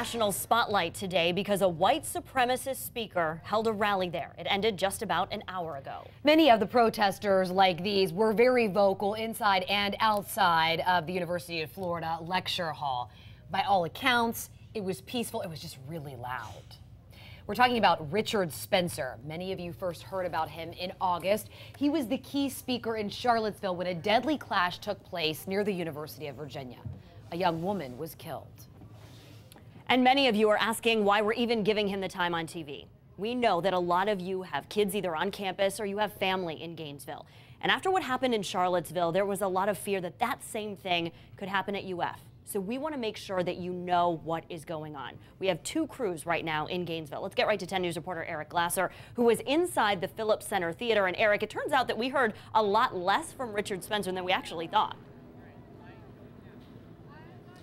national spotlight today because a white supremacist speaker held a rally there. It ended just about an hour ago. Many of the protesters like these were very vocal inside and outside of the University of Florida lecture hall. By all accounts, it was peaceful. It was just really loud. We're talking about Richard Spencer. Many of you first heard about him in August. He was the key speaker in Charlottesville when a deadly clash took place near the University of Virginia. A young woman was killed. And many of you are asking why we're even giving him the time on TV. We know that a lot of you have kids either on campus or you have family in Gainesville. And after what happened in Charlottesville, there was a lot of fear that that same thing could happen at UF. So we want to make sure that you know what is going on. We have two crews right now in Gainesville. Let's get right to 10 News reporter Eric Glasser, who was inside the Phillips Center Theater. And Eric, it turns out that we heard a lot less from Richard Spencer than we actually thought.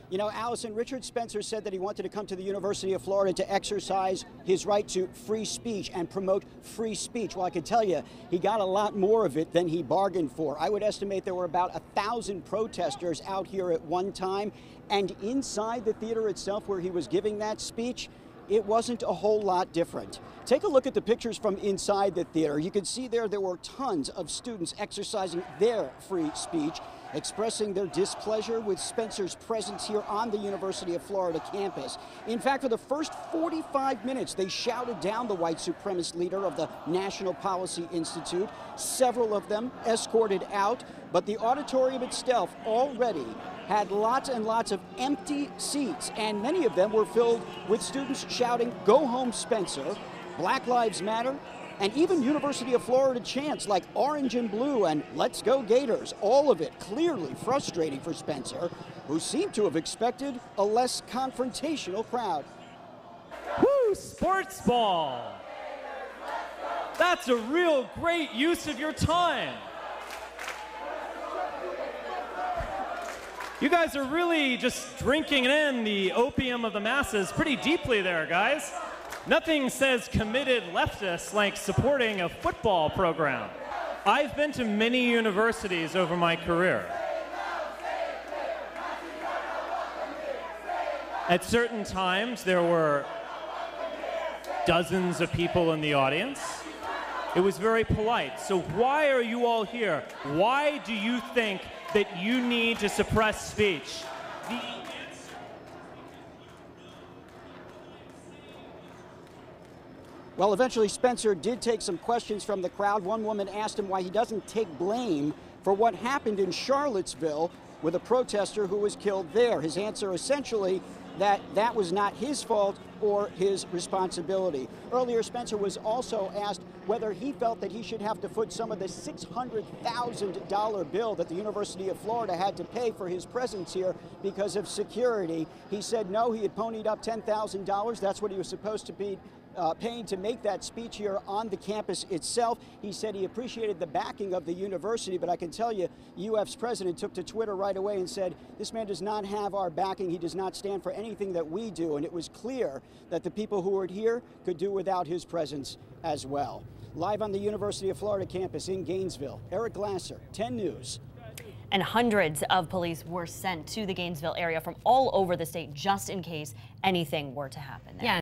You know, Allison, Richard Spencer said that he wanted to come to the University of Florida to exercise his right to free speech and promote free speech. Well, I can tell you, he got a lot more of it than he bargained for. I would estimate there were about 1,000 protesters out here at one time. And inside the theater itself where he was giving that speech, it wasn't a whole lot different. Take a look at the pictures from inside the theater. You can see there were tons of students exercising their free speech, expressing their displeasure with Spencer's presence here on the University of Florida campus. In fact, for the first 45 minutes, they shouted down the white supremacist leader of the National Policy Institute. Several of them escorted out, but the auditorium itself already had lots and lots of empty seats, and many of them were filled with students shouting, "Go home, Spencer," Black Lives Matter, and even University of Florida chants like "Orange and Blue" and "Let's go Gators." All of it clearly frustrating for Spencer, who seemed to have expected a less confrontational crowd. Woo, sports ball! That's a real great use of your time. You guys are really just drinking in the opium of the masses pretty deeply there, guys. Nothing says committed leftists like supporting a football program. I've been to many universities over my career. At certain times, there were dozens of people in the audience. It was very polite. So why are you all here? Why do you think that you need to suppress speech? Well, eventually Spencer did take some questions from the crowd. One woman asked him why he doesn't take blame for what happened in Charlottesville with a protester who was killed there. His answer essentially that that was not his fault or his responsibility. Earlier, Spencer was also asked whether he felt that he should have to foot some of the $600,000 bill that the University of Florida had to pay for his presence here because of security. He said no, he had ponied up $10,000. That's what he was supposed to be paying to make that speech here on the campus itself. He said he appreciated the backing of the university, but I can tell you, UF's president took to Twitter right away and said, this man does not have our backing. He does not stand for anything that we do. And it was clear that the people who were here could do without his presence as well. Live on the University of Florida campus in Gainesville, Eric Glasser, 10 News. And hundreds of police were sent to the Gainesville area from all over the state just in case anything were to happen there. Yeah.